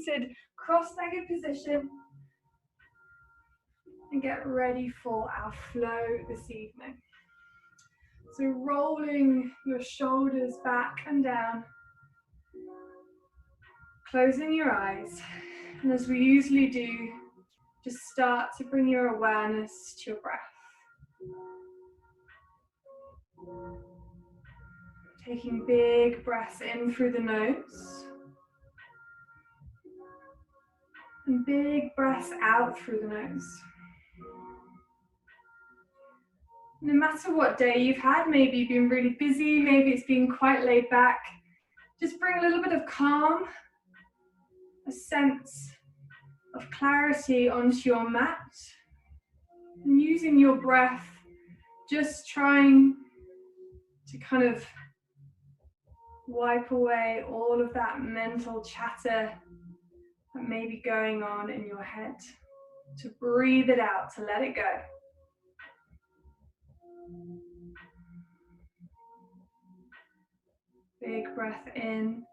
seated cross-legged position and get ready for our flow this evening. So rolling your shoulders back and down, closing your eyes, and as we usually do, just start to bring your awareness to your breath. Taking big breaths in through the nose and big breaths out through the nose. No matter what day you've had, maybe you've been really busy, maybe it's been quite laid back, just bring a little bit of calm, a sense of clarity onto your mat, and using your breath, just trying to kind of wipe away all of that mental chatter that may be going on in your head, to breathe it out, to let it go. Big breath in,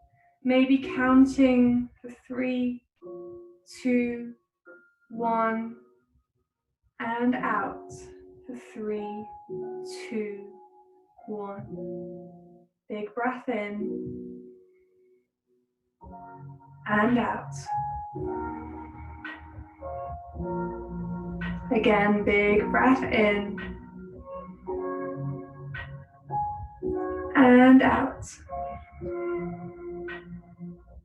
maybe counting for 3, 2, 1, and out for 3, 2, 1. Big breath in and out. Again, big breath in and out.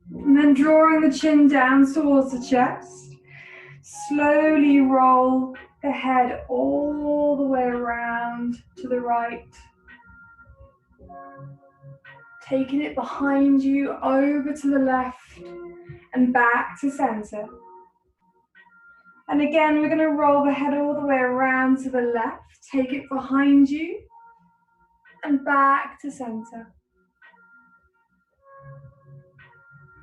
And then drawing the chin down towards the chest, slowly roll the head all the way around to the right, taking it behind you over to the left and back to center. And again, we're going to roll the head all the way around to the left, take it behind you and back to center.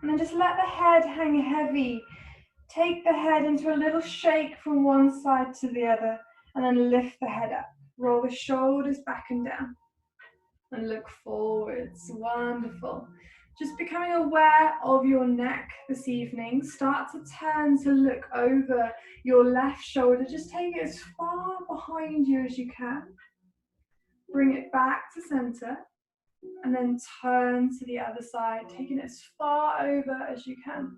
And then just let the head hang heavy. Take the head into a little shake from one side to the other and then lift the head up. Roll the shoulders back and down and look forwards. Wonderful. Just becoming aware of your neck this evening. Start to turn to look over your left shoulder. Just take it as far behind you as you can. Bring it back to center. And then turn to the other side, taking it as far over as you can.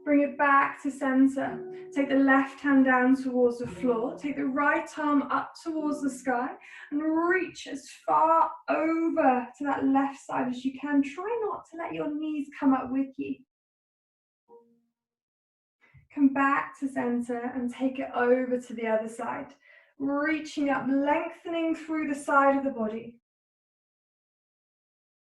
Bring it back to center. Take the left hand down towards the floor. Take the right arm up towards the sky and reach as far over to that left side as you can. Try not to let your knees come up with you. Come back to center and take it over to the other side. Reaching up, lengthening through the side of the body.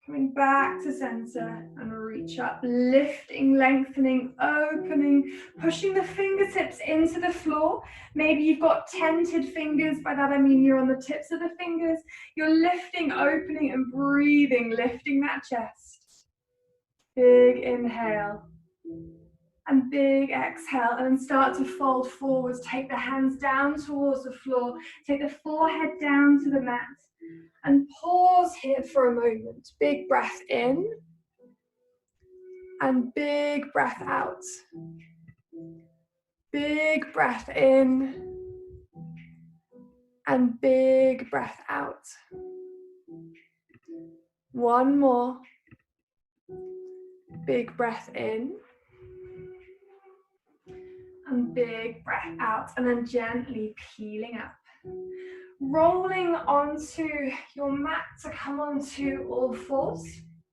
Coming back to center and reach up, lifting, lengthening, opening, pushing the fingertips into the floor. Maybe you've got tented fingers. By that I mean you're on the tips of the fingers. You're lifting, opening and breathing, lifting that chest. Big inhale. And big exhale, and then start to fold forwards. Take the hands down towards the floor. Take the forehead down to the mat. And pause here for a moment. Big breath in. And big breath out. Big breath in. And big breath out. One more. Big breath in. And big breath out, and then gently peeling up. Rolling onto your mat to come onto all fours.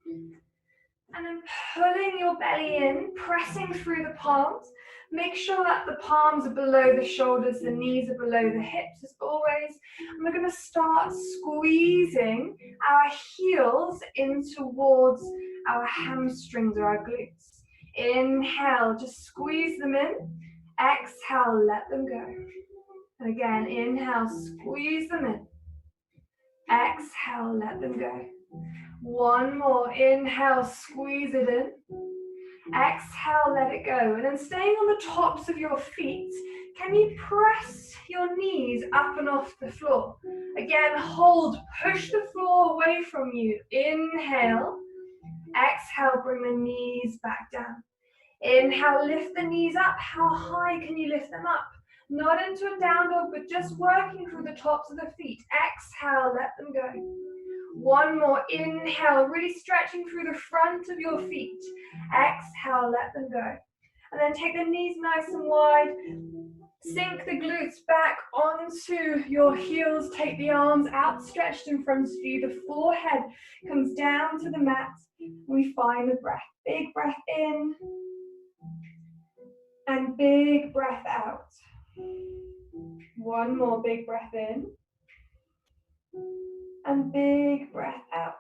And then pulling your belly in, pressing through the palms. Make sure that the palms are below the shoulders, the knees are below the hips as always. And we're going to start squeezing our heels in towards our hamstrings or our glutes. Inhale, just squeeze them in. Exhale, let them go. And again, inhale, squeeze them in. Exhale, let them go. One more, inhale, squeeze it in. Exhale, let it go. And then staying on the tops of your feet, can you press your knees up and off the floor? Again, hold, push the floor away from you. Inhale. Exhale, bring the knees back down. Inhale, lift the knees up. How high can you lift them up? Not into a down dog, but just working through the tops of the feet. Exhale, let them go. One more. Inhale, really stretching through the front of your feet. Exhale, let them go. And then take the knees nice and wide. Sink the glutes back onto your heels. Take the arms outstretched in front of you. The forehead comes down to the mat. We find the breath. Big breath in. And big breath out. One more big breath in. And big breath out.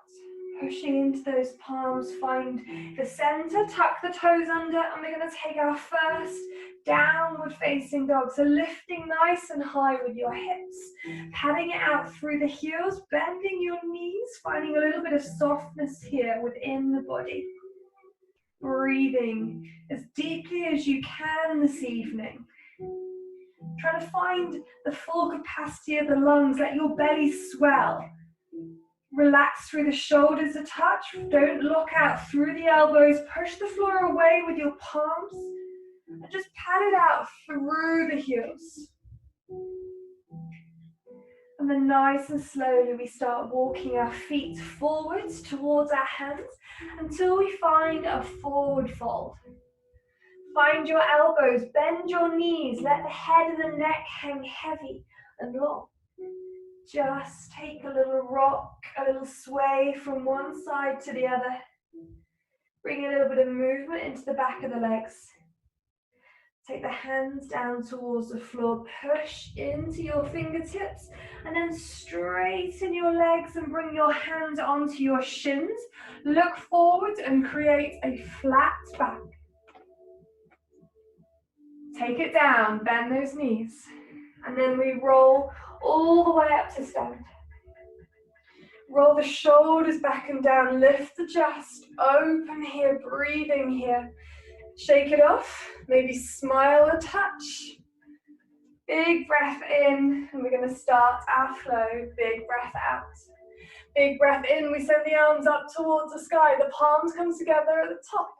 Pushing into those palms, find the center, tuck the toes under, and we're going to take our first downward facing dog. So lifting nice and high with your hips, patting it out through the heels, bending your knees, finding a little bit of softness here within the body. Breathing as deeply as you can this evening. Trying to find the full capacity of the lungs, let your belly swell. Relax through the shoulders a touch. Don't lock out through the elbows. Push the floor away with your palms. And just pat it out through the heels. And then nice and slowly we start walking our feet forwards towards our hands until we find a forward fold. Find your elbows, bend your knees, let the head and the neck hang heavy and long. Just take a little rock, a little sway from one side to the other. Bring a little bit of movement into the back of the legs. Take the hands down towards the floor, push into your fingertips, and then straighten your legs and bring your hands onto your shins. Look forward and create a flat back. Take it down, bend those knees, and then we roll all the way up to stand. Roll the shoulders back and down, lift the chest, open here, breathing here. Shake it off, maybe smile a touch. Big breath in, and we're going to start our flow. Big breath out. Big breath in, we send the arms up towards the sky. The palms come together at the top.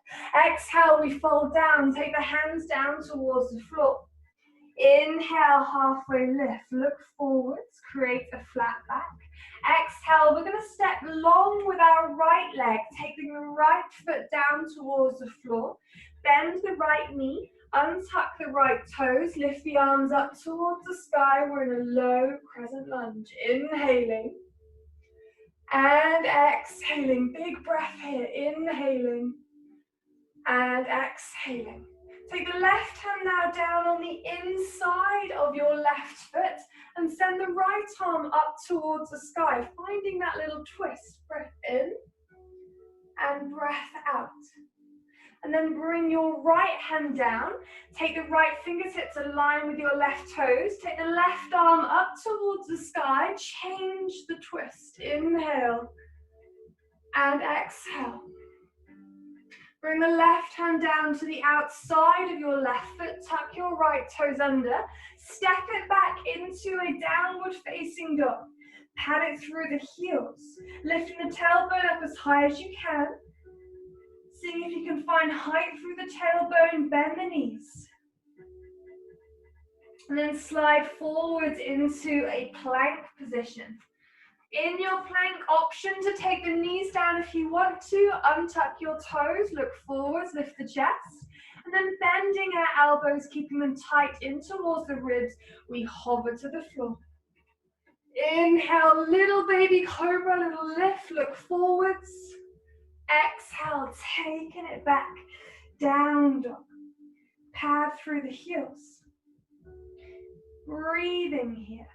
Exhale, we fold down, take the hands down towards the floor. Inhale, halfway lift, look forwards, create a flat back. Exhale, we're going to step long with our right leg, taking the right foot down towards the floor. Bend the right knee, untuck the right toes, lift the arms up towards the sky. We're in a low crescent lunge. Inhaling and exhaling. Big breath here. Inhaling and exhaling. Take the left hand now down on the inside of your left foot and send the right arm up towards the sky, finding that little twist. Breath in and breath out. And then bring your right hand down. Take the right fingertips align with your left toes. Take the left arm up towards the sky. Change the twist. Inhale and exhale. Bring the left hand down to the outside of your left foot. Tuck your right toes under. Step it back into a downward facing dog. Pat it through the heels. Lifting the tailbone up as high as you can. See if you can find height through the tailbone, bend the knees. And then slide forwards into a plank position. In your plank, option to take the knees down if you want to. Untuck your toes, look forwards, lift the chest. And then bending our elbows, keeping them tight in towards the ribs, we hover to the floor. Inhale, little baby cobra, little lift, look forwards. Exhale, taking it back, down dog. Pad through the heels. Breathing here.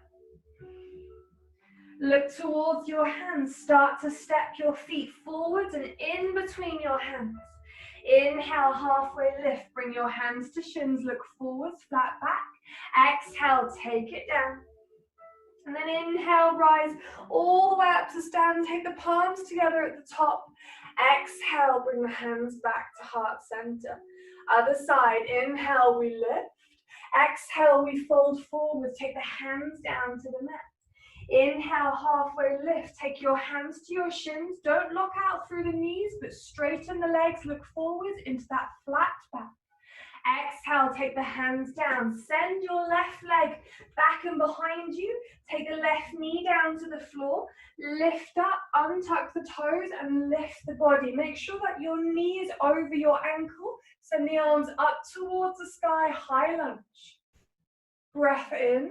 Look towards your hands. Start to step your feet forwards and in between your hands. Inhale, halfway lift. Bring your hands to shins. Look forwards, flat back. Exhale, take it down. And then inhale, rise all the way up to stand. Take the palms together at the top. Exhale, bring the hands back to heart center. Other side, inhale, we lift. Exhale, we fold forward. Take the hands down to the mat. Inhale, halfway lift. Take your hands to your shins. Don't lock out through the knees, but straighten the legs. Look forwards into that flat back. Exhale, take the hands down. Send your left leg back and behind you. Take the left knee down to the floor. Lift up, untuck the toes and lift the body. Make sure that your knee is over your ankle. Send the arms up towards the sky, high lunge. Breath in.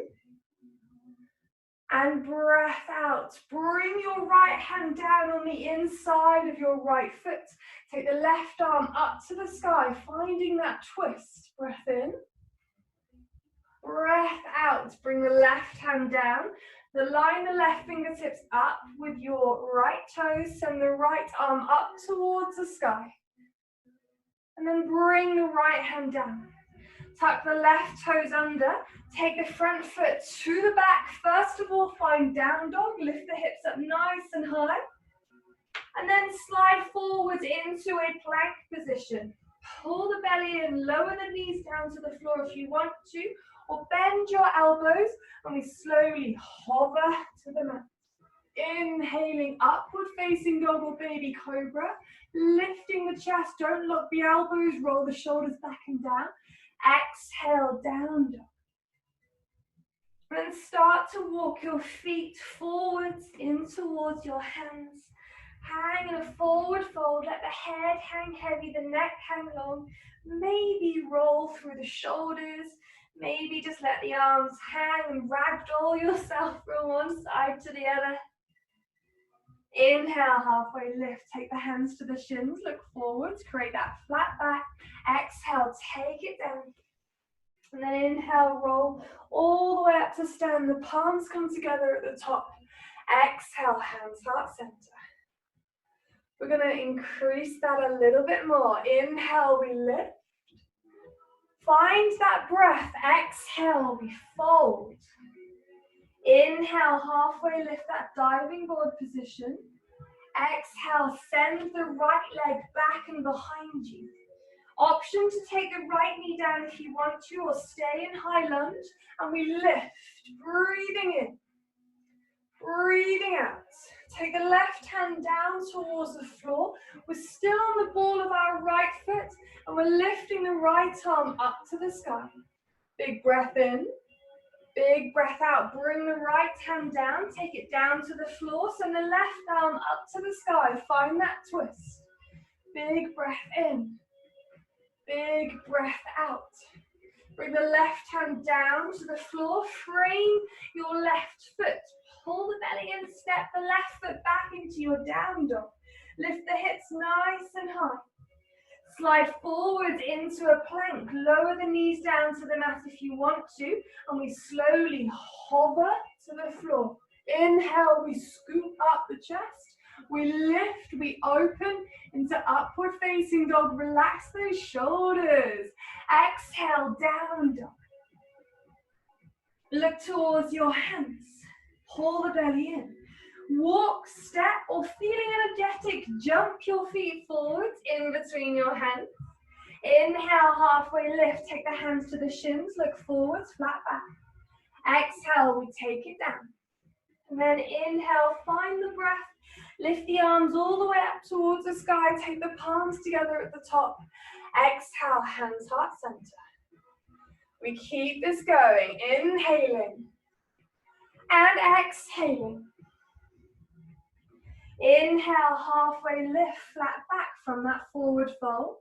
And breath out. Bring your right hand down on the inside of your right foot. Take the left arm up to the sky, finding that twist. Breath in. Breath out. Bring the left hand down. Line the left fingertips up with your right toes. Send the right arm up towards the sky. And then bring the right hand down. Tuck the left toes under. Take the front foot to the back. First of all, find down dog. Lift the hips up nice and high. And then slide forwards into a plank position. Pull the belly in, lower the knees down to the floor if you want to, or bend your elbows, and we slowly hover to the mat. Inhaling, upward facing dog or baby cobra. Lifting the chest, don't lock the elbows, roll the shoulders back and down. Exhale, down dog. And then start to walk your feet forwards in towards your hands. Hang in a forward fold, let the head hang heavy, the neck hang long. Maybe roll through the shoulders. Maybe just let the arms hang and ragdoll yourself from one side to the other. Inhale, halfway lift. Take the hands to the shins, look forwards, create that flat back. Exhale, take it down. And then inhale, roll all the way up to stand. The palms come together at the top. Exhale, hands heart center. We're going to increase that a little bit more. Inhale, we lift. Find that breath. Exhale, we fold. Inhale, halfway lift that diving board position. Exhale, send the right leg back and behind you. Option to take the right knee down if you want to, or stay in high lunge. And we lift, breathing in, breathing out. Take the left hand down towards the floor. We're still on the ball of our right foot, and we're lifting the right arm up to the sky. Big breath in, big breath out. Bring the right hand down, take it down to the floor. Send the left arm up to the sky. Find that twist. Big breath in. Big breath out. Bring the left hand down to the floor. Frame your left foot. Pull the belly in. Step the left foot back into your down dog. Lift the hips nice and high. Slide forward into a plank. Lower the knees down to the mat if you want to. And we slowly hover to the floor. Inhale, we scoop up the chest. We lift, we open into upward facing dog. Relax those shoulders. Exhale, down dog. Look towards your hands. Pull the belly in. Walk, step, or feeling energetic, jump your feet forwards in between your hands. Inhale, halfway lift. Take the hands to the shins. Look forwards, flat back. Exhale, we take it down. And then inhale, find the breath. Lift the arms all the way up towards the sky. Take the palms together at the top. Exhale, hands heart center. We keep this going. Inhaling and exhaling. Inhale, halfway lift, flat back from that forward fold.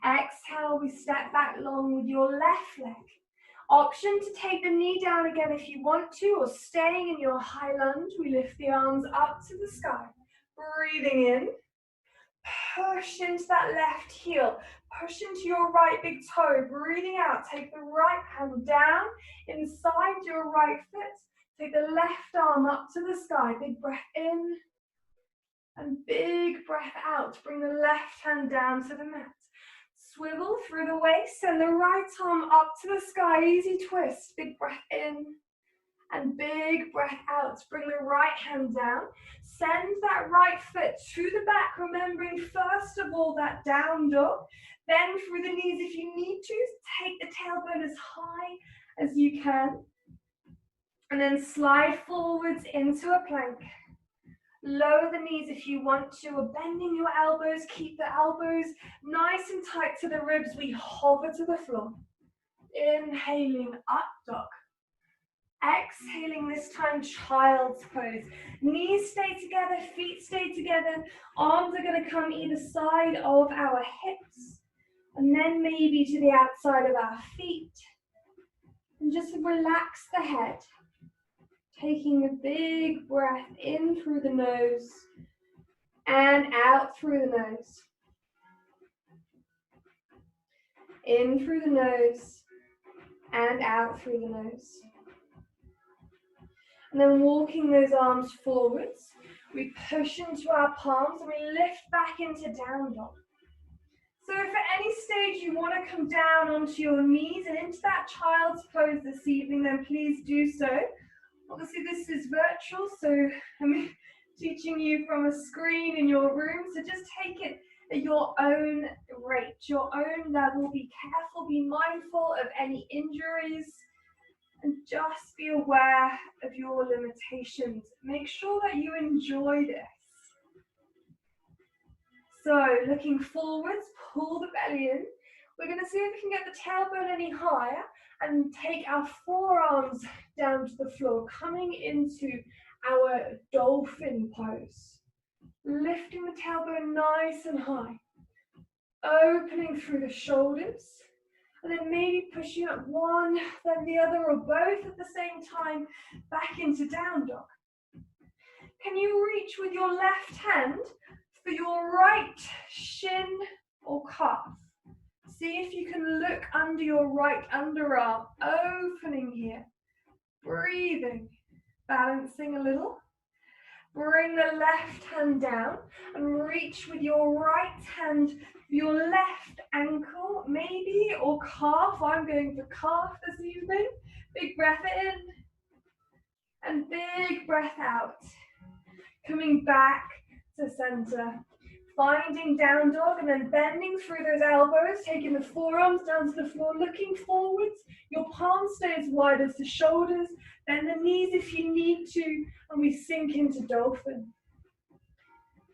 Exhale, we step back long with your left leg. Option to take the knee down again if you want to, or staying in your high lunge, we lift the arms up to the sky. Breathing in, push into that left heel, push into your right big toe. Breathing out, take the right hand down inside your right foot. Take the left arm up to the sky. Big breath in and big breath out. Bring the left hand down to the mat. Swivel through the waist, send the right arm up to the sky, easy twist. Big breath in and big breath out. Bring the right hand down. Send that right foot to the back, remembering first of all that down dog. Then through the knees if you need to. Take the tailbone as high as you can. And then slide forwards into a plank. Lower the knees if you want to, or bending your elbows. Keep the elbows nice and tight to the ribs. We hover to the floor. Inhaling, up dog. Exhaling this time, child's pose. Knees stay together, feet stay together. Arms are going to come either side of our hips. And then maybe to the outside of our feet. And just relax the head. Taking a big breath in through the nose and out through the nose. In through the nose and out through the nose. And then walking those arms forwards, we push into our palms and we lift back into down dog. So if at any stage you want to come down onto your knees and into that child's pose this evening, then please do so. Obviously this is virtual, so I'm teaching you from a screen in your room, so just take it at your own rate, your own level. Be careful, be mindful of any injuries, and just be aware of your limitations. Make sure that you enjoy this. So looking forwards, pull the belly in. We're going to see if we can get the tailbone any higher and take our forearms down to the floor, coming into our dolphin pose. Lifting the tailbone nice and high. Opening through the shoulders. And then maybe pushing up one, then the other, or both at the same time, back into down dog. Can you reach with your left hand for your right shin or calf? See if you can look under your right underarm, opening here, breathing, balancing a little. Bring the left hand down and reach with your right hand for your left ankle, maybe, or calf. I'm going for calf this evening. Big breath in and big breath out. Coming back to center. Finding down dog and then bending through those elbows, taking the forearms down to the floor, looking forwards. Your palms stay as wide as the shoulders. Bend the knees if you need to, and we sink into dolphin.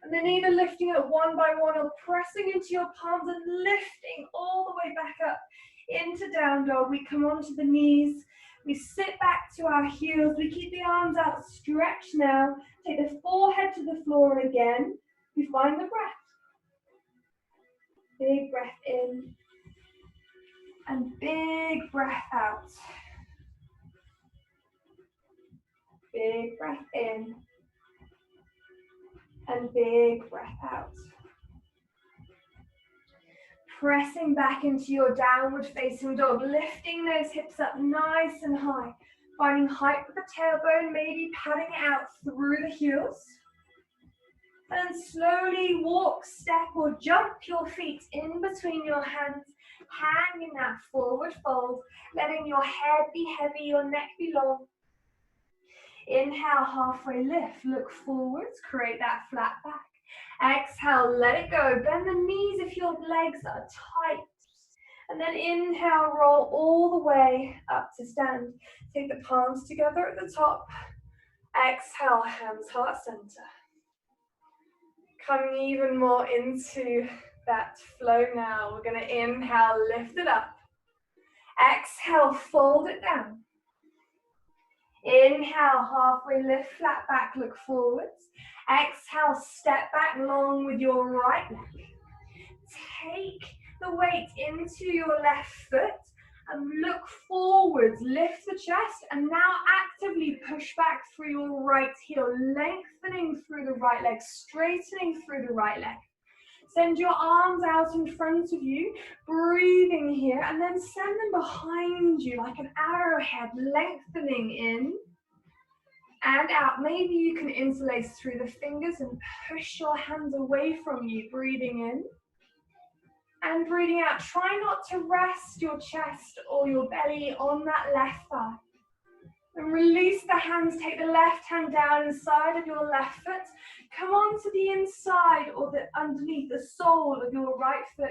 And then either lifting up one by one or pressing into your palms and lifting all the way back up into down dog. We come onto the knees. We sit back to our heels. We keep the arms out stretched now. Take the forehead to the floor, and again, we find the breath. Big breath in and big breath out. Big breath in and big breath out. Pressing back into your downward facing dog, lifting those hips up nice and high. Finding height with the tailbone, maybe padding it out through the heels. And slowly walk, step, or jump your feet in between your hands, hanging that forward fold, letting your head be heavy, your neck be long. Inhale, halfway lift, look forwards, create that flat back. Exhale, let it go. Bend the knees if your legs are tight. And then inhale, roll all the way up to stand. Take the palms together at the top. Exhale, hands heart center. Coming even more into that flow now. We're going to inhale, lift it up. Exhale, fold it down. Inhale, halfway lift, flat back, look forwards. Exhale, step back long with your right leg. Take the weight into your left foot and look forwards. Lift the chest and now actively push back through your right heel, lengthening through the right leg, straightening through the right leg. Send your arms out in front of you, breathing here, and then send them behind you like an arrowhead, lengthening in and out. Maybe you can interlace through the fingers and push your hands away from you, breathing in and breathing out. Try not to rest your chest or your belly on that left thigh. And release the hands, take the left hand down inside of your left foot. Come on to the inside or the underneath the sole of your right foot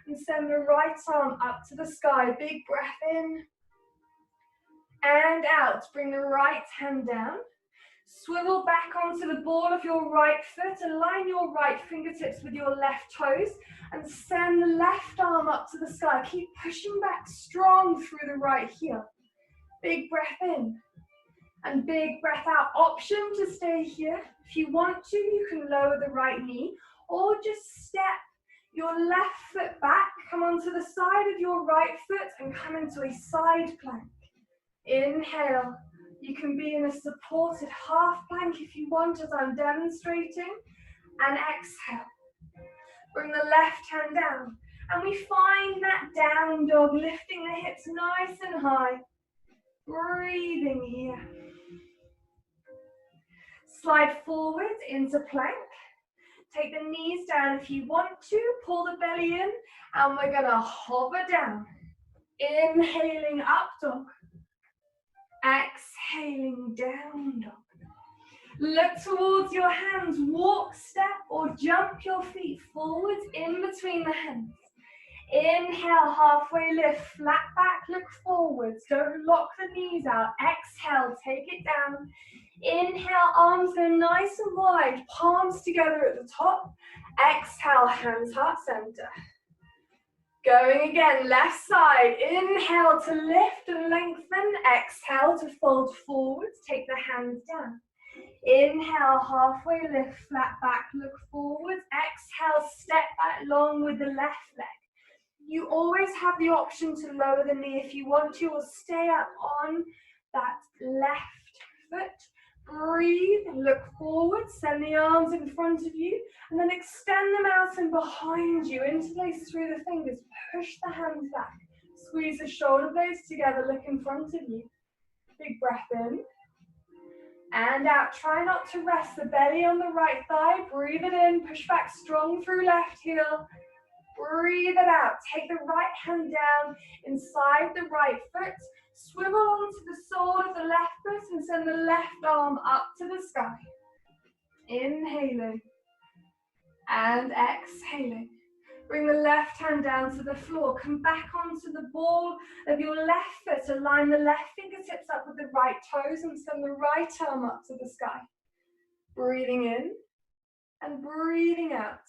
and send the right arm up to the sky. Big breath in And out. Bring the right hand down. Swivel back onto the ball of your right foot. Align your right fingertips with your left toes and send the left arm up to the sky. Keep pushing back strong through the right heel. Big breath in and big breath out. Option to stay here. If you want to, you can lower the right knee or just step your left foot back. Come onto the side of your right foot and come into a side plank. Inhale. You can be in a supported half plank if you want, as I'm demonstrating. And exhale. Bring the left hand down. And we find that down dog, lifting the hips nice and high. Breathing here. Slide forward into plank. Take the knees down if you want to. Pull the belly in. And we're going to hover down. Inhaling up dog. Exhaling down dog. Look towards your hands. Walk, step, or jump your feet forwards in between the hands. Inhale, halfway lift, flat back, look forwards. Don't lock the knees out. Exhale, take it down. Inhale, arms go nice and wide, palms together at the top. Exhale, hands heart center. Going again, left side. Inhale to lift and lengthen. Exhale to fold forwards. Take the hands down. Inhale, halfway lift, flat back, look forwards. Exhale, step back long with the left leg. You always have the option to lower the knee if you want to, or stay up on that left foot. Breathe, look forward, send the arms in front of you, and then extend them out and behind you, interlace through the fingers, push the hands back, squeeze the shoulder blades together, look in front of you. Big breath in, and out. Try not to rest the belly on the right thigh, breathe it in, push back strong through left heel, breathe it out. Take the right hand down inside the right foot. Swivel onto the sole of the left foot and send the left arm up to the sky. Inhaling and exhaling. Bring the left hand down to the floor. Come back onto the ball of your left foot. Align the left fingertips up with the right toes and send the right arm up to the sky. Breathing in and breathing out.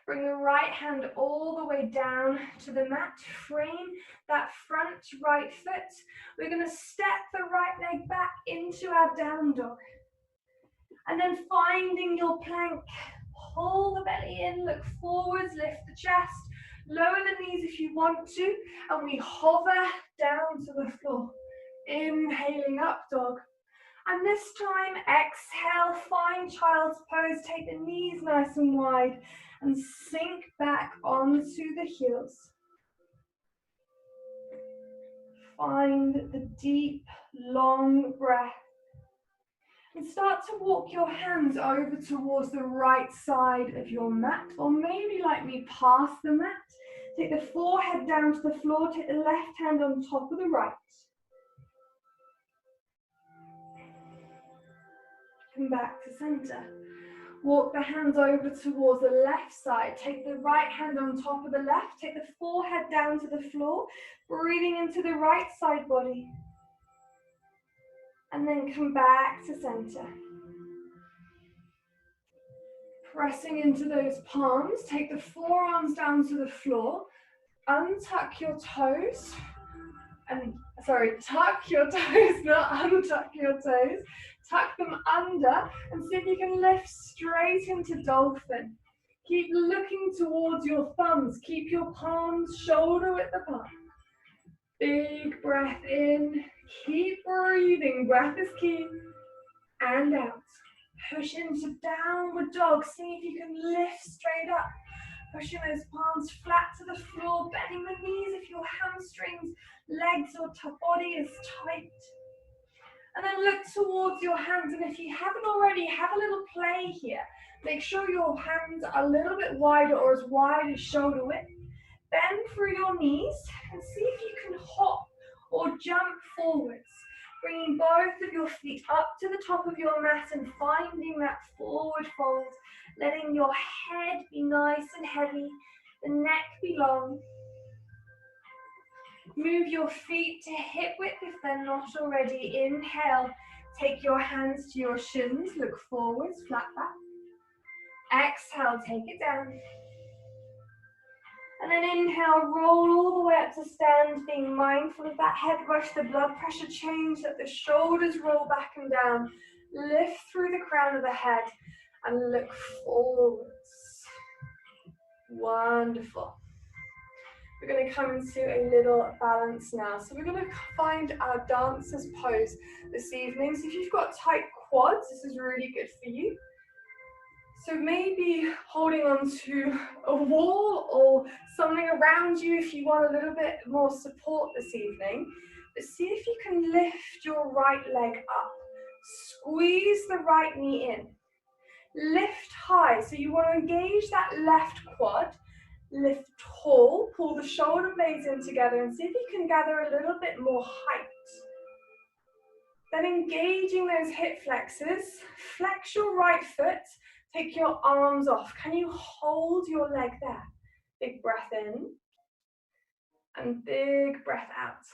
Bring the right hand all the way down to the mat. Frame that front right foot. We're going to step the right leg back into our down dog. And then finding your plank. Pull the belly in, look forwards, lift the chest. Lower the knees if you want to. And we hover down to the floor. Inhaling up dog. And this time, exhale, find child's pose. Take the knees nice and wide. And sink back onto the heels. Find the deep, long breath. And start to walk your hands over towards the right side of your mat, or maybe like me, past the mat. Take the forehead down to the floor, take the left hand on top of the right. Come back to center. Walk the hands over towards the left side. Take the right hand on top of the left. Take the forehead down to the floor. Breathing into the right side body. And then come back to center. Pressing into those palms. Take the forearms down to the floor. Untuck your toes. Tuck your toes, not untuck your toes. Tuck them under and see if you can lift straight into dolphin. Keep looking towards your thumbs. Keep your palms shoulder width apart. Big breath in. Keep breathing. Breath is key. And out. Push into downward dog. See if you can lift straight up. Pushing those palms flat to the floor. Bending the knees if your hamstrings, legs or body is tight. And then look towards your hands, and if you haven't already, have a little play here. Make sure your hands are a little bit wider or as wide as shoulder width. Bend through your knees and see if you can hop or jump forwards. Bringing both of your feet up to the top of your mat and finding that forward fold. Letting your head be nice and heavy, the neck be long. Move your feet to hip width if they're not already. Inhale, take your hands to your shins, look forwards, flat back. Exhale, take it down. And then inhale, roll all the way up to stand, being mindful of that head rush, the blood pressure change, that the shoulders roll back and down. Lift through the crown of the head and look forwards. Wonderful. We're going to come into a little balance now. So we're going to find our dancer's pose this evening. So if you've got tight quads, this is really good for you. So maybe holding on to a wall or something around you if you want a little bit more support this evening. But see if you can lift your right leg up. Squeeze the right knee in. Lift high. So you want to engage that left quad. Lift tall. Pull the shoulder blades in together and see if you can gather a little bit more height. Then engaging those hip flexors. Flex your right foot. Take your arms off. Can you hold your leg there? Big breath in and big breath out.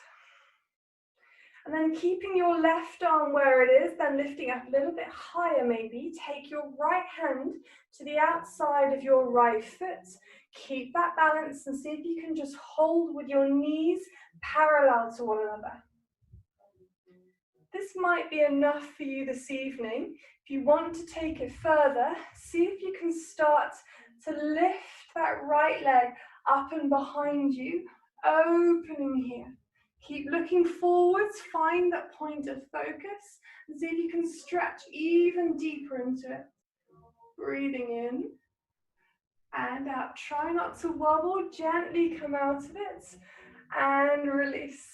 And then keeping your left arm where it is, then lifting up a little bit higher maybe. Take your right hand to the outside of your right foot. Keep that balance and see if you can just hold with your knees parallel to one another. This might be enough for you this evening. If you want to take it further, see if you can start to lift that right leg up and behind you, opening here. Keep looking forwards, find that point of focus, and see if you can stretch even deeper into it. Breathing in and out. Try not to wobble, gently come out of it and release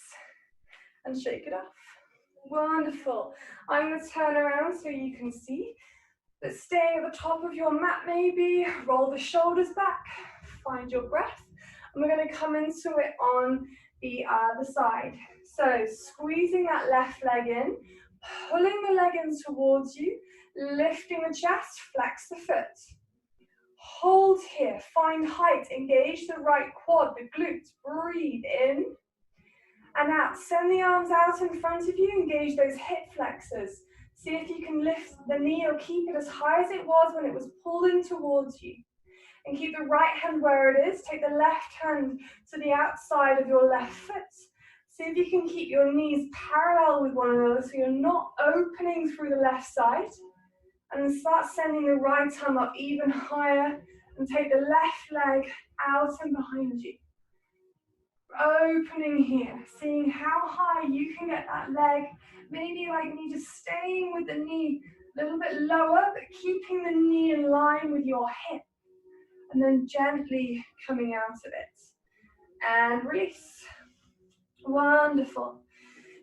and shake it off. Wonderful. I'm going to turn around so you can see. But stay at the top of your mat maybe, roll the shoulders back, find your breath. And we're going to come into it on the other side. So squeezing that left leg in, pulling the leg in towards you, lifting the chest, flex the foot. Hold here, find height, engage the right quad, the glutes, breathe in and out. Send the arms out in front of you, engage those hip flexors. See if you can lift the knee or keep it as high as it was when it was pulled in towards you. And keep the right hand where it is. Take the left hand to the outside of your left foot. See if you can keep your knees parallel with one another so you're not opening through the left side. And then start sending the right arm up even higher and take the left leg out and behind you. Opening here, seeing how high you can get that leg. Maybe like me just staying with the knee a little bit lower, but keeping the knee in line with your hip. And then gently coming out of it. And release. Wonderful.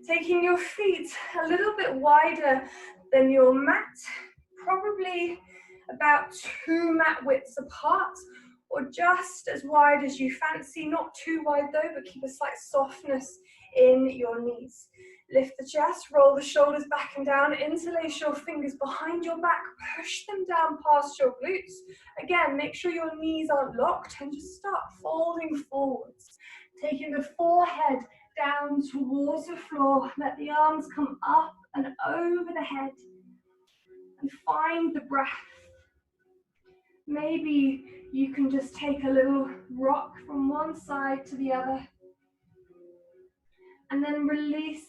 Taking your feet a little bit wider than your mat, probably about 2 mat widths apart, or just as wide as you fancy, not too wide though, but keep a slight softness in your knees. Lift the chest, roll the shoulders back and down, interlace your fingers behind your back, push them down past your glutes. Again, make sure your knees aren't locked and just start folding forwards. Taking the forehead down towards the floor, let the arms come up and over the head and find the breath. Maybe you can just take a little rock from one side to the other. And then release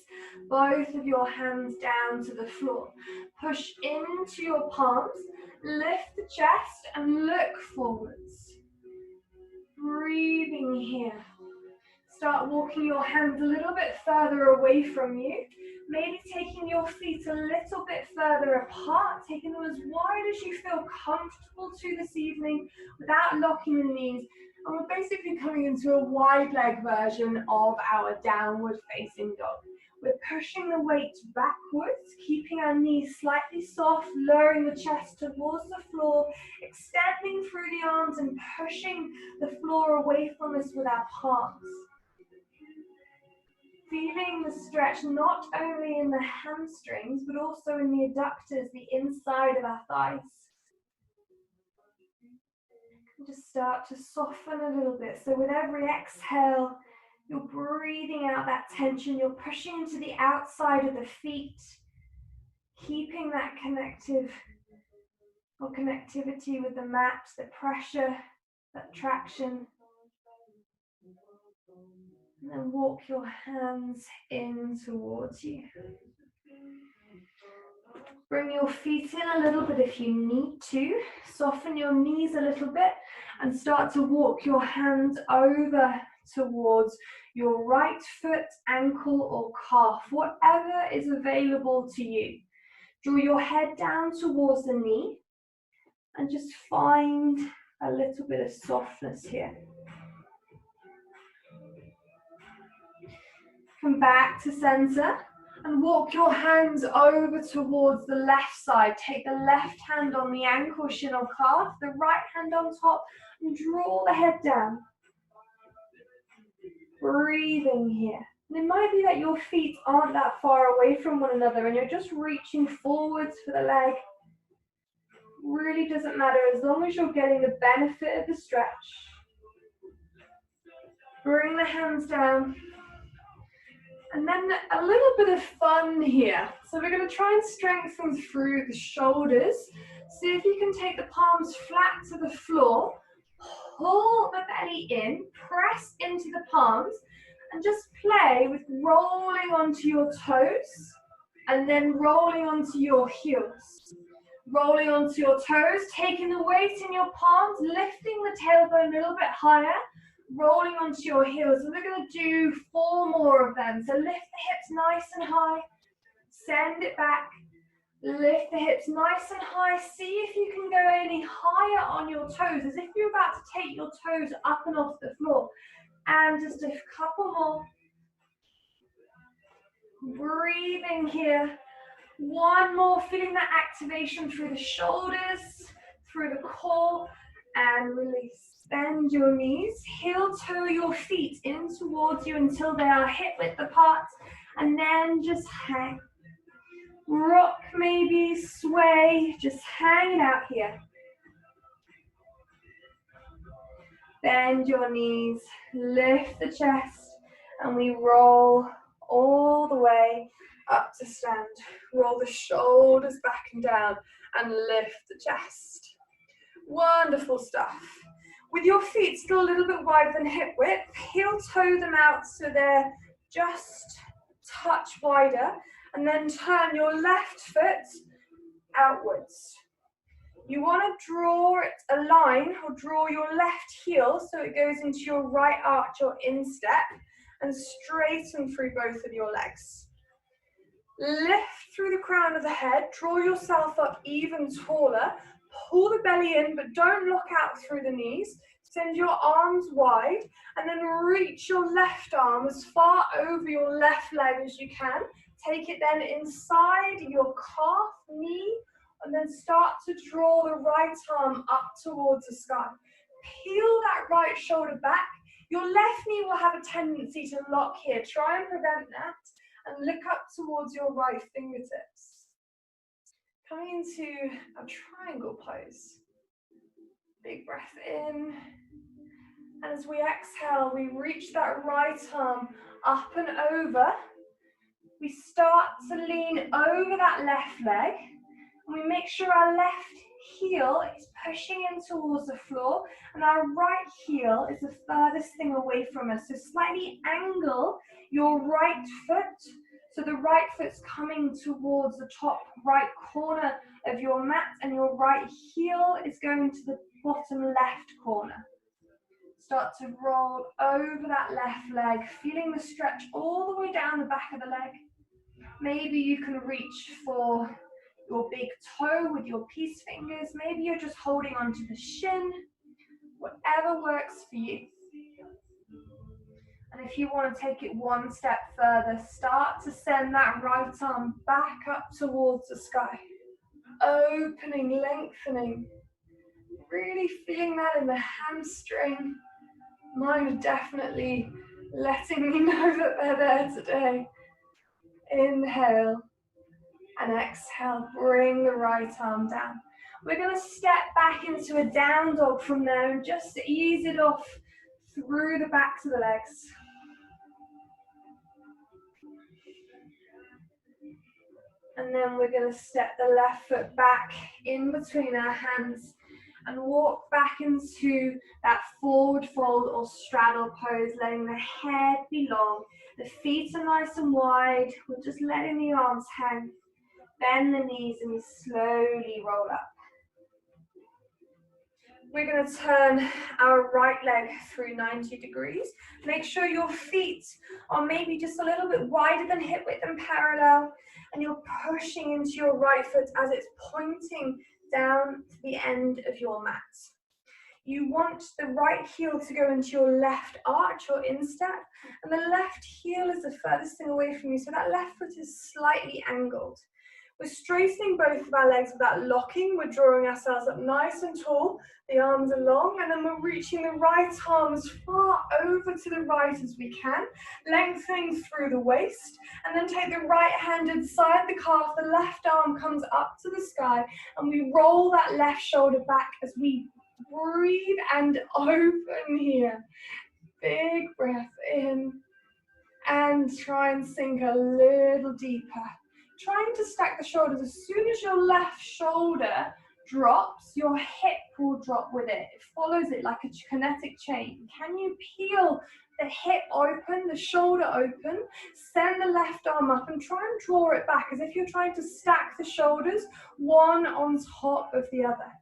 both of your hands down to the floor. Push into your palms, lift the chest and look forwards. Breathing here. Start walking your hands a little bit further away from you. Maybe taking your feet a little bit further apart, taking them as wide as you feel comfortable to this evening without locking the knees. And we're basically coming into a wide leg version of our downward facing dog. We're pushing the weight backwards, keeping our knees slightly soft, lowering the chest towards the floor, extending through the arms and pushing the floor away from us with our palms. Feeling the stretch not only in the hamstrings, but also in the adductors, the inside of our thighs. And just start to soften a little bit. So with every exhale, You're breathing out that tension. You're pushing into the outside of the feet, keeping that connectivity with the mat, the pressure, that traction. And then walk your hands in towards you. Bring your feet in a little bit if you need to. Soften your knees a little bit and start to walk your hands over towards your right foot, ankle or calf, whatever is available to you. Draw your head down towards the knee and just find a little bit of softness here. Come back to center and walk your hands over towards the left side. Take the left hand on the ankle, shin or calf, the right hand on top, and draw the head down. Breathing here. And it might be that your feet aren't that far away from one another and you're just reaching forwards for the leg. Really doesn't matter as long as you're getting the benefit of the stretch. Bring the hands down. And then a little bit of fun here. So we're going to try and strengthen through the shoulders. See if you can take the palms flat to the floor. Pull the belly in, press into the palms, and just play with rolling onto your toes and then rolling onto your heels. Rolling onto your toes, taking the weight in your palms, lifting the tailbone a little bit higher, rolling onto your heels. And we're going to do 4 more of them. So lift the hips nice and high, send it back, lift the hips nice and high. See if you can go any higher on your toes, as if you're about to take your toes up and off the floor. And just a couple more. Breathing here. 1 more, feeling that activation through the shoulders, through the core, and release. Bend your knees, heel toe your feet in towards you until they are hip width apart, and then just hang. Rock maybe, sway, just hang it out here. Bend your knees, lift the chest, and we roll all the way up to stand. Roll the shoulders back and down and lift the chest. Wonderful stuff. With your feet still a little bit wider than hip width, heel toe them out so they're just a touch wider, and then turn your left foot outwards. You want to draw it a line or draw your left heel so it goes into your right arch or instep and straighten through both of your legs. Lift through the crown of the head, draw yourself up even taller, pull the belly in but don't look out through the knees, send your arms wide and then reach your left arm as far over your left leg as you can. Take it then inside your calf, knee, and then start to draw the right arm up towards the sky. Peel that right shoulder back. Your left knee will have a tendency to lock here. Try and prevent that. And look up towards your right fingertips. Coming into a triangle pose. Big breath in. And as we exhale, we reach that right arm up and over. We start to lean over that left leg. And we make sure our left heel is pushing in towards the floor and our right heel is the furthest thing away from us. So slightly angle your right foot so the right foot's coming towards the top right corner of your mat and your right heel is going to the bottom left corner. Start to roll over that left leg, feeling the stretch all the way down the back of the leg. Maybe you can reach for your big toe with your peace fingers. Maybe you're just holding onto the shin. Whatever works for you. And if you want to take it 1 step further, start to send that right arm back up towards the sky. Opening, lengthening. Really feeling that in the hamstring. Mine are definitely letting me know that they're there today. Inhale. And exhale, bring the right arm down. We're going to step back into a down dog from there and just ease it off through the backs of the legs. And then we're going to step the left foot back in between our hands and walk back into that forward fold or straddle pose, letting the head be long. The feet are nice and wide. We're just letting the arms hang. Bend the knees and we slowly roll up. We're going to turn our right leg through 90 degrees. Make sure your feet are maybe just a little bit wider than hip width and parallel, and you're pushing into your right foot as it's pointing down to the end of your mat. You want the right heel to go into your left arch or instep, and the left heel is the furthest thing away from you, so that left foot is slightly angled. We're straightening both of our legs without locking. We're drawing ourselves up nice and tall. The arms are long, and then we're reaching the right arm as far over to the right as we can, lengthening through the waist, and then take the right hand inside the calf. The left arm comes up to the sky, and we roll that left shoulder back as we breathe and open here. Big breath in, and try and sink a little deeper. Trying to stack the shoulders. As soon as your left shoulder drops, your hip will drop with it. It follows it like a kinetic chain. Can you peel the hip open, the shoulder open, send the left arm up and try and draw it back as if you're trying to stack the shoulders one on top of the other.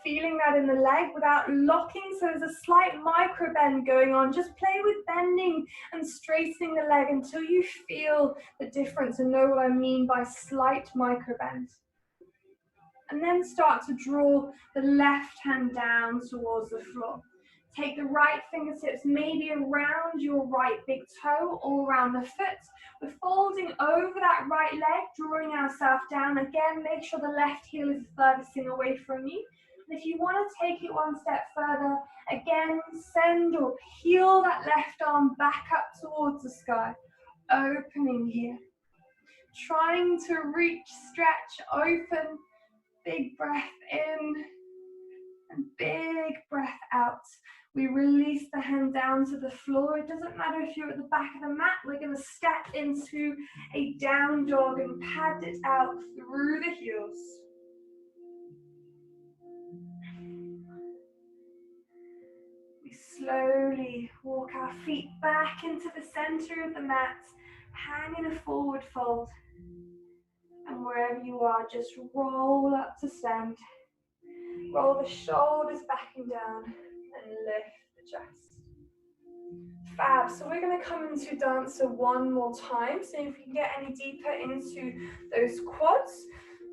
Feeling that in the leg without locking, so there's a slight micro bend going on. Just play with bending and straightening the leg until you feel the difference and know what I mean by slight micro bend. And then start to draw the left hand down towards the floor. Take the right fingertips maybe around your right big toe or around the foot. We're folding over that right leg, drawing ourselves down. Again, make sure the left heel is the furthest thing away from you. And if you want to take it one step further, again, send or peel that left arm back up towards the sky, opening here. Trying to reach, stretch, open, big breath in, and big breath out. We release the hand down to the floor. It doesn't matter if you're at the back of the mat. We're going to step into a down dog and pad it out through the heels. Slowly walk our feet back into the center of the mat, hang in a forward fold, and wherever you are, just roll up to stand. Roll the shoulders back and down and lift the chest. Fab. So we're going to come into dancer one more time, see if we can get any deeper into those quads.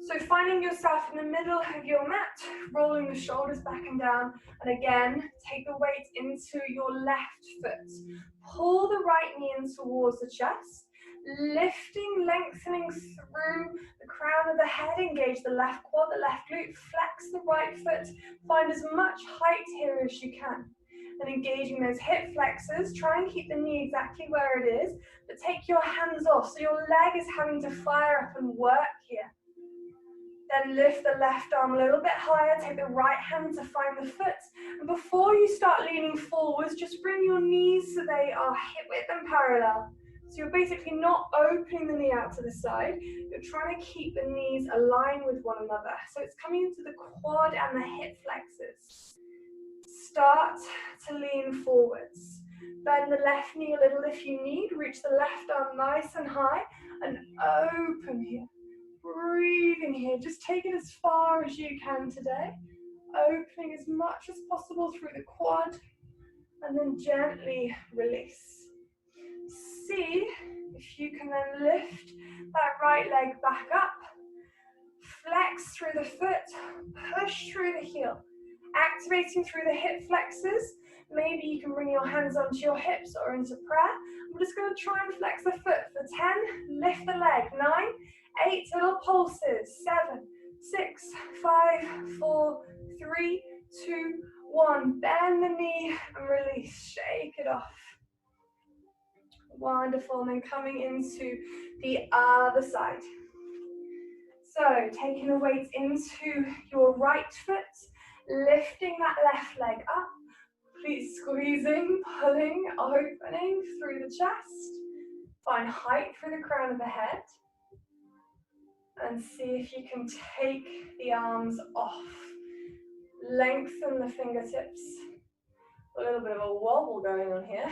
So finding yourself in the middle of your mat, rolling the shoulders back and down, and again, take the weight into your left foot. Pull the right knee in towards the chest, lifting, lengthening through the crown of the head, engage the left quad, the left glute, flex the right foot, find as much height here as you can. And engaging those hip flexors, try and keep the knee exactly where it is, but take your hands off, so your leg is having to fire up and work here. Then lift the left arm a little bit higher, take the right hand to find the foot. And before you start leaning forwards, just bring your knees so they are hip width and parallel. So you're basically not opening the knee out to the side, you're trying to keep the knees aligned with one another. So it's coming into the quad and the hip flexors. Start to lean forwards. Bend the left knee a little if you need, reach the left arm nice and high, and open here. Breathing here, just take it as far as you can today, opening as much as possible through the quad, and then gently release. See if you can then lift that right leg back up, flex through the foot, push through the heel, activating through the hip flexors. Maybe you can bring your hands onto your hips or into prayer. I'm just going to try and flex the foot for 10, lift the leg, 9, 8 little pulses, 7, 6, 5, 4, 3, 2, 1. Bend the knee and release, shake it off. Wonderful, and then coming into the other side. So taking the weight into your right foot, lifting that left leg up, please squeezing, pulling, opening through the chest. Find height through the crown of the head. And see if you can take the arms off. Lengthen the fingertips. A little bit of a wobble going on here.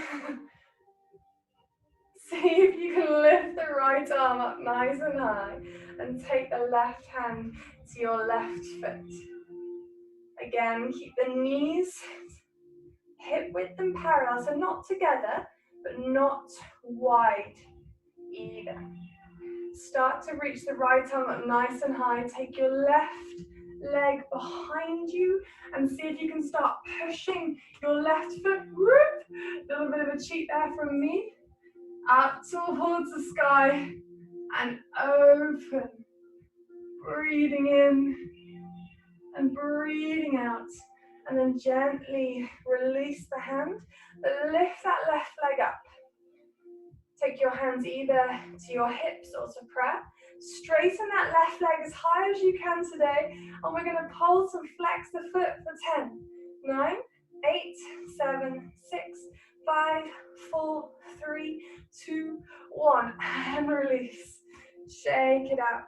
See if you can lift the right arm up nice and high and take the left hand to your left foot. Again, keep the knees hip width and parallel, so not together, but not wide either. Start to reach the right arm up nice and high. Take your left leg behind you and see if you can start pushing your left foot. A little bit of a cheat there from me. Up towards the sky and open. Breathing in and breathing out. And then gently release the hand, but lift that left leg up. Take your hands either to your hips or to prayer. Straighten that left leg as high as you can today. And we're going to pulse and flex the foot for 10, 9, 8, 7, 6, 5, 4, 3, 2, 1. And release. Shake it out.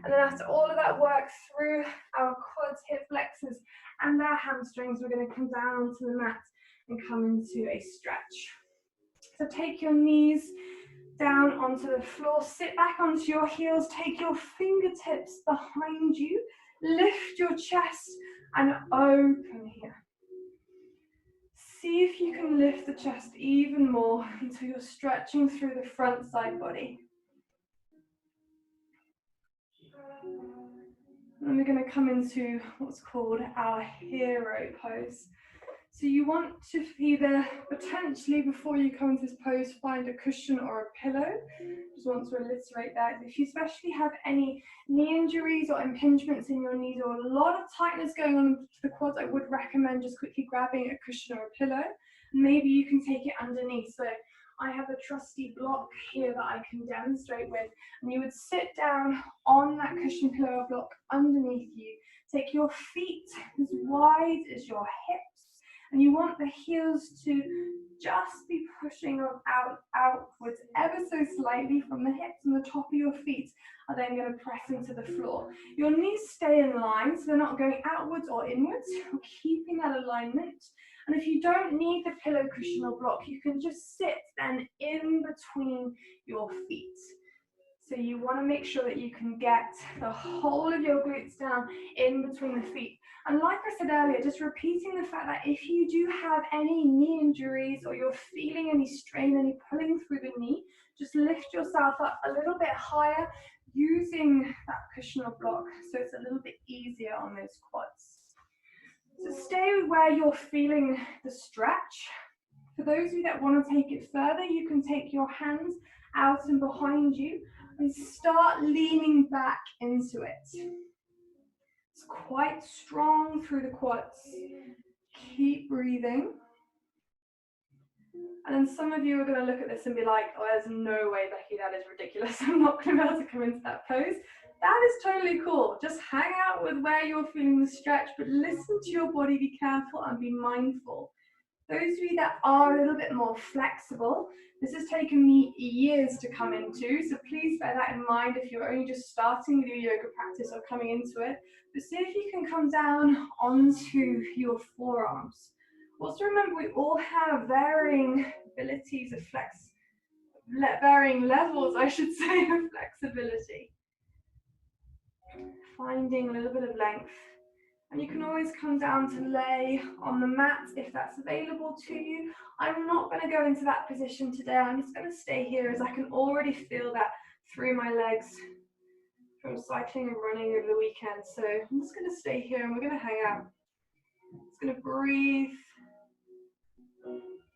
And then after all of that work through our quads, hip flexors, and our hamstrings, we're going to come down onto the mat and come into a stretch. So take your knees down onto the floor, sit back onto your heels, take your fingertips behind you, lift your chest and open here. See if you can lift the chest even more until you're stretching through the front side body. And we're going to come into what's called our hero pose. So you want to either potentially, before you come into this pose, find a cushion or a pillow. Just want to reiterate that. If you especially have any knee injuries or impingements in your knees or a lot of tightness going on to the quads, I would recommend just quickly grabbing a cushion or a pillow. Maybe you can take it underneath. So I have a trusty block here that I can demonstrate with, and you would sit down on that cushion, pillow, or block underneath you. Take your feet as wide as your hips, and you want the heels to just be pushing outwards ever so slightly from the hips, and the top of your feet are then going to press into the floor. Your knees stay in line, so they're not going outwards or inwards. You're keeping that alignment. And if you don't need the pillow, cushion or block, you can just sit then in between your feet. So you want to make sure that you can get the whole of your glutes down in between the feet. And like I said earlier, just repeating the fact that if you do have any knee injuries or you're feeling any strain, any pulling through the knee, just lift yourself up a little bit higher using that cushion or block so it's a little bit easier on those quads. So stay where you're feeling the stretch. For those of you that want to take it further, you can take your hands out and behind you and start leaning back into it. It's quite strong through the quads. Keep breathing. And then some of you are going to look at this and be like, oh, there's no way, Becky, that is ridiculous. I'm not going to be able to come into that pose. That is totally cool. Just hang out with where you're feeling the stretch, but listen to your body, be careful and be mindful. Those of you that are a little bit more flexible, this has taken me years to come into, so please bear that in mind if you're only just starting with your yoga practice or coming into it. But see if you can come down onto your forearms. Also remember, we all have varying abilities of varying levels, I should say, of flexibility. Finding a little bit of length. And you can always come down to lay on the mat if that's available to you. I'm not going to go into that position today. I'm just going to stay here as I can already feel that through my legs from cycling and running over the weekend. So I'm just going to stay here and we're going to hang out. Just going to breathe.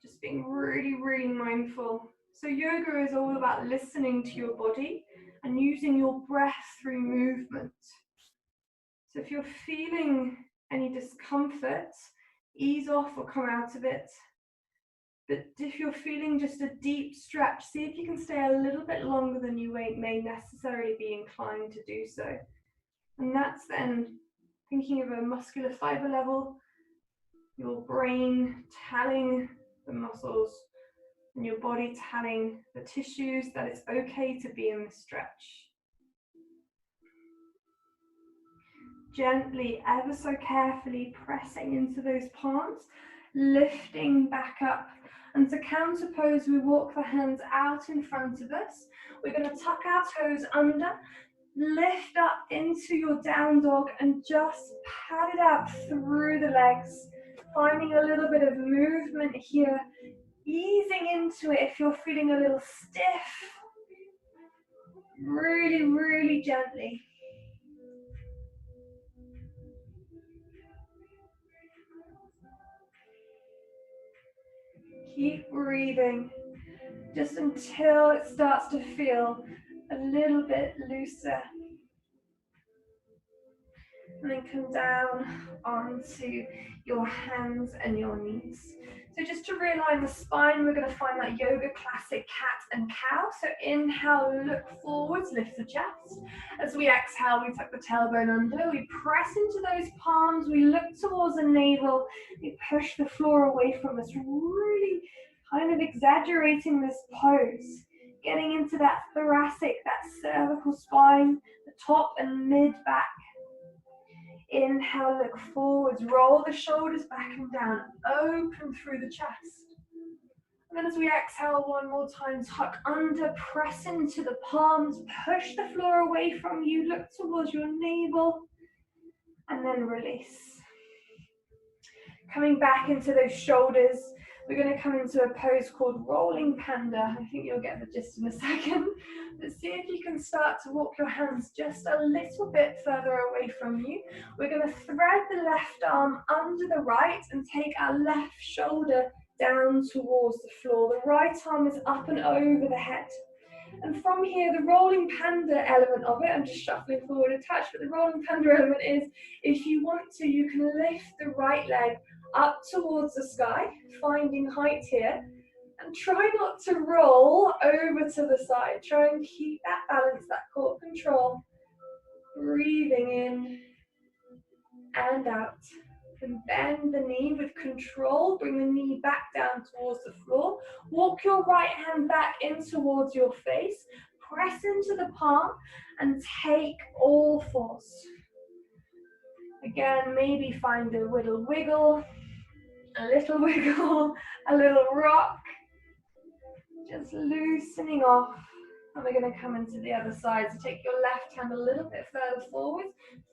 Just being really, really mindful. So yoga is all about listening to your body and using your breath through movement. So if you're feeling any discomfort, ease off or come out of it. But if you're feeling just a deep stretch, see if you can stay a little bit longer than you may necessarily be inclined to do so. And that's then thinking of a muscular fiber level, your brain telling the muscles and your body telling the tissues that it's okay to be in the stretch. Gently, ever so carefully pressing into those palms, lifting back up. And to counter pose, we walk the hands out in front of us. We're going to tuck our toes under, lift up into your down dog and just pat it out through the legs, finding a little bit of movement here, easing into it if you're feeling a little stiff. Really, really gently. Keep breathing just until it starts to feel a little bit looser. And then come down onto your hands and your knees. So just to realign the spine, we're going to find that yoga classic cat and cow. So inhale, look forwards, lift the chest. As we exhale, we tuck the tailbone under. We press into those palms. We look towards the navel. We push the floor away from us, really kind of exaggerating this pose. Getting into that thoracic, that cervical spine, the top and mid back. Inhale, look forwards, roll the shoulders back and down, open through the chest. And then as we exhale one more time, tuck under, press into the palms, push the floor away from you, look towards your navel, and then release. Coming back into those shoulders, we're going to come into a pose called Rolling Panda. I think you'll get the gist in a second. But see if you can start to walk your hands just a little bit further away from you. We're going to thread the left arm under the right and take our left shoulder down towards the floor. The right arm is up and over the head. And from here, the rolling panda element of it, I'm just shuffling forward attached, but the rolling panda element is, if you want to, you can lift the right leg up towards the sky, finding height here, and try not to roll over to the side. Try and keep that balance, that core control. Breathing in and out. And bend the knee with control. Bring the knee back down towards the floor. Walk your right hand back in towards your face. Press into the palm and take all fours. Again, maybe find a little wiggle, a little rock. Just loosening off. And we're going to come into the other side. So take your left hand a little bit further forward.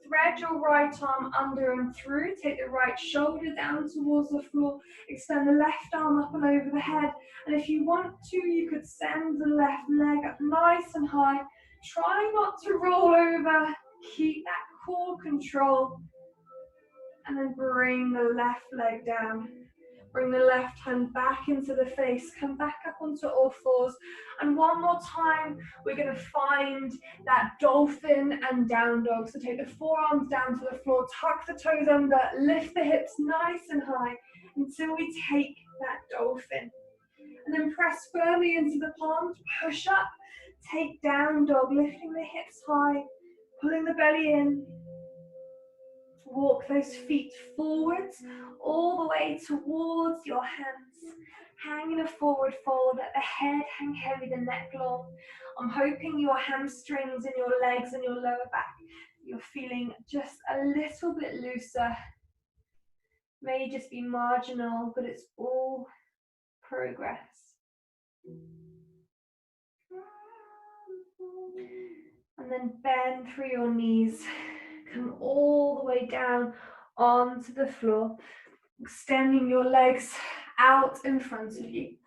Thread your right arm under and through. Take the right shoulder down towards the floor. Extend the left arm up and over the head. And if you want to, you could send the left leg up nice and high. Try not to roll over. Keep that core control. And then bring the left leg down. Bring the left hand back into the face. Come back up onto all fours. And one more time, we're going to find that dolphin and down dog. So take the forearms down to the floor, tuck the toes under, lift the hips nice and high until we take that dolphin. And then press firmly into the palms, push up, take down dog, lifting the hips high, pulling the belly in. Walk those feet forwards, all the way towards your hands. Hang in a forward fold, let the head hang heavy, the neck long. I'm hoping your hamstrings and your legs and your lower back, you're feeling just a little bit looser. May just be marginal, but it's all progress. And then bend through your knees. Come all the way down onto the floor, extending your legs out in front of you.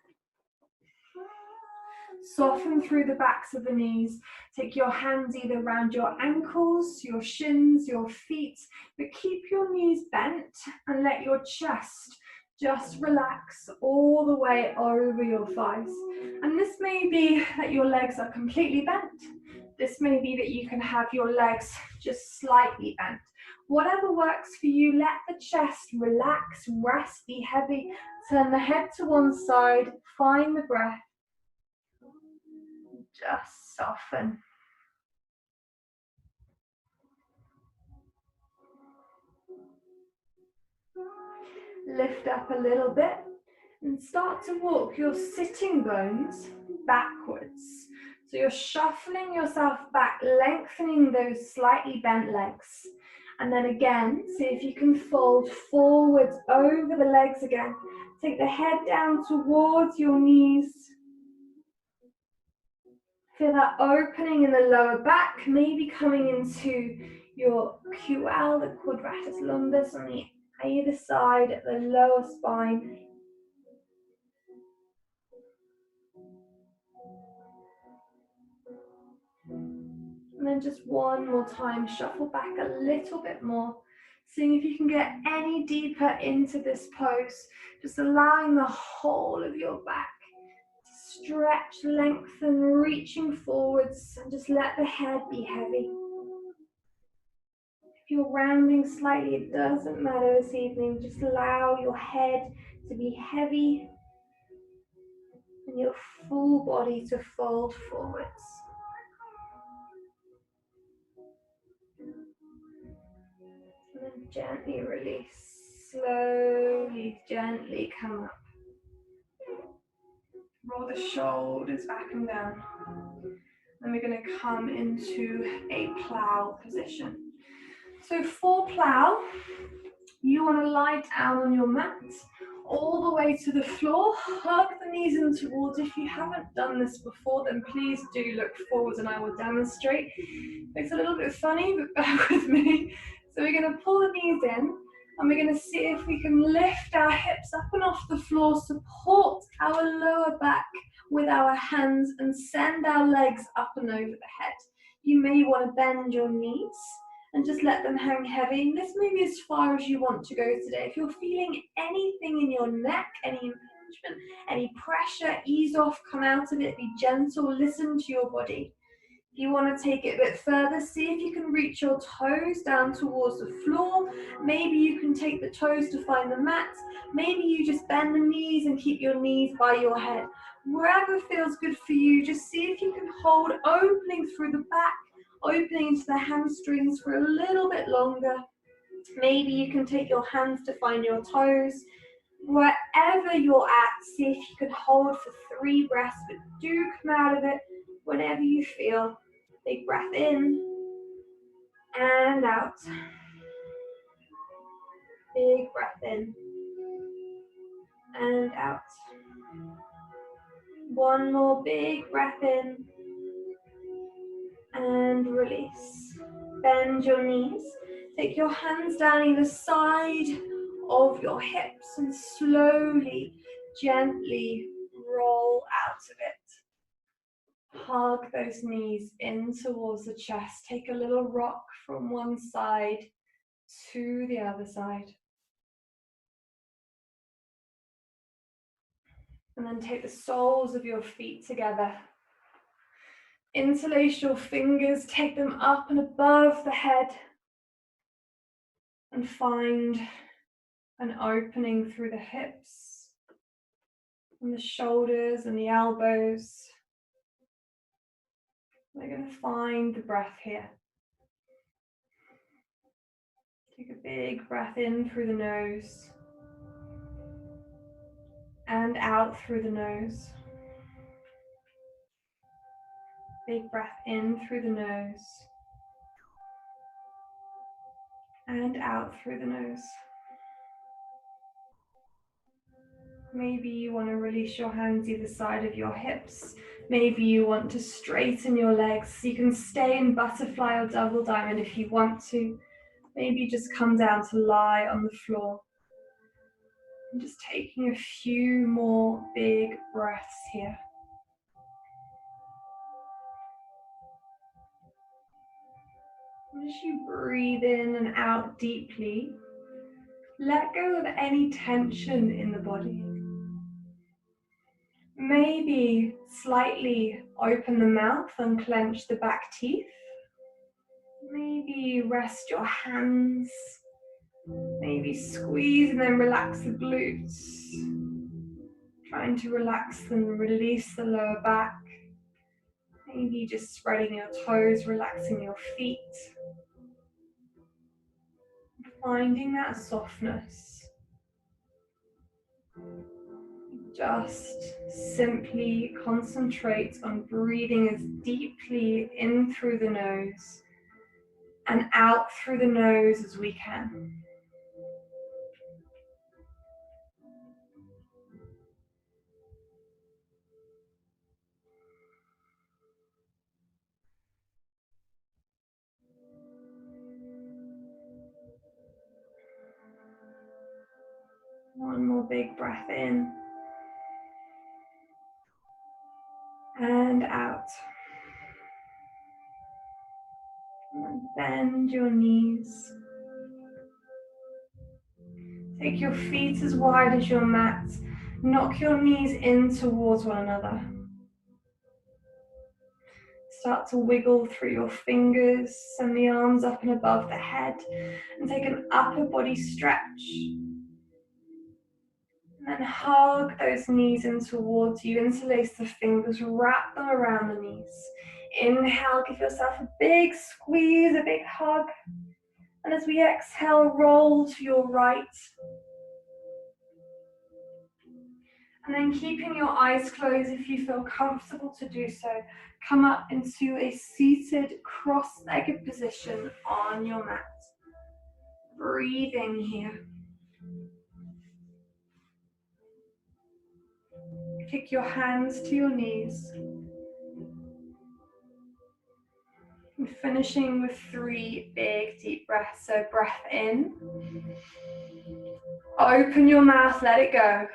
Soften through the backs of the knees. Take your hands either around your ankles, your shins, your feet, but keep your knees bent and let your chest just relax all the way over your thighs. And this may be that your legs are completely bent. This may be that you can have your legs just slightly bent. Whatever works for you, let the chest relax, rest, be heavy. Turn the head to one side, find the breath. Just soften. Lift up a little bit and start to walk your sitting bones backwards. So you're shuffling yourself back, lengthening those slightly bent legs. And then again, see if you can fold forwards over the legs again. Take the head down towards your knees. Feel that opening in the lower back, maybe coming into your QL, the quadratus lumbus, on the either side at the lower spine. And then just one more time, shuffle back a little bit more, seeing if you can get any deeper into this pose, just allowing the whole of your back to stretch, lengthen, reaching forwards, and just let the head be heavy. If you're rounding slightly, it doesn't matter this evening, just allow your head to be heavy and your full body to fold forwards. And then gently release, slowly, gently come up. Roll the shoulders back and down. Then we're going to come into a plow position. So for plow, you want to lie down on your mat all the way to the floor. Hug the knees in towards. If you haven't done this before, then please do look forward and I will demonstrate. It's a little bit funny, but bear with me. So we're going to pull the knees in and we're going to see if we can lift our hips up and off the floor, support our lower back with our hands and send our legs up and over the head. You may want to bend your knees and just let them hang heavy. This may be as far as you want to go today. If you're feeling anything in your neck, any impingement, any pressure, ease off, come out of it, be gentle, listen to your body. If you want to take it a bit further, see if you can reach your toes down towards the floor. Maybe you can take the toes to find the mat. Maybe you just bend the knees and keep your knees by your head. Wherever feels good for you, just see if you can hold opening through the back, opening into the hamstrings for a little bit longer. Maybe you can take your hands to find your toes. Wherever you're at, see if you can hold for 3 breaths, but do come out of it whenever you feel. Big breath in and out. Big breath in and out. One more big breath in and release. Bend your knees. Take your hands down either side of your hips and slowly, gently roll out of it. Hug those knees in towards the chest. Take a little rock from one side to the other side. And then take the soles of your feet together. Interlace your fingers, take them up and above the head. And find an opening through the hips and the shoulders and the elbows. We're going to find the breath here. Take a big breath in through the nose and out through the nose. Big breath in through the nose and out through the nose. Maybe you want to release your hands either side of your hips. Maybe you want to straighten your legs. You can stay in butterfly or double diamond if you want to. Maybe just come down to lie on the floor. And just taking a few more big breaths here. As you breathe in and out deeply, let go of any tension in the body. Maybe slightly open the mouth and clench the back teeth. Maybe rest your hands. Maybe squeeze and then relax the glutes. Trying to relax and release the lower back. Maybe just spreading your toes, relaxing your feet. Finding that softness. Just simply concentrate on breathing as deeply in through the nose and out through the nose as we can. One more big breath in and out. And bend your knees. Take your feet as wide as your mat. Knock your knees in towards one another. Start to wiggle through your fingers, send the arms up and above the head, and take an upper body stretch. And then hug those knees in towards you, interlace the fingers, wrap them around the knees. Inhale, give yourself a big squeeze, a big hug. And as we exhale, roll to your right. And then keeping your eyes closed if you feel comfortable to do so, come up into a seated cross-legged position on your mat. Breathing here. Kick your hands to your knees. And finishing with 3 big deep breaths. So breath in. Open your mouth, let it go.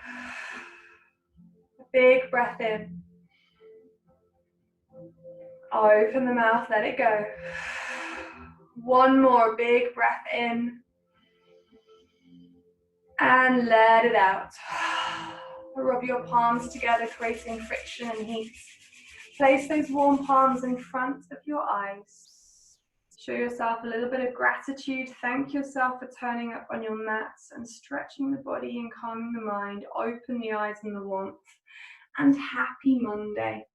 A big breath in. Open the mouth, let it go. One more big breath in. And let it out. Rub your palms together, creating friction and heat. Place those warm palms in front of your eyes. Show yourself a little bit of gratitude. Thank yourself for turning up on your mats and stretching the body and calming the mind. Open the eyes in the warmth. And happy Monday.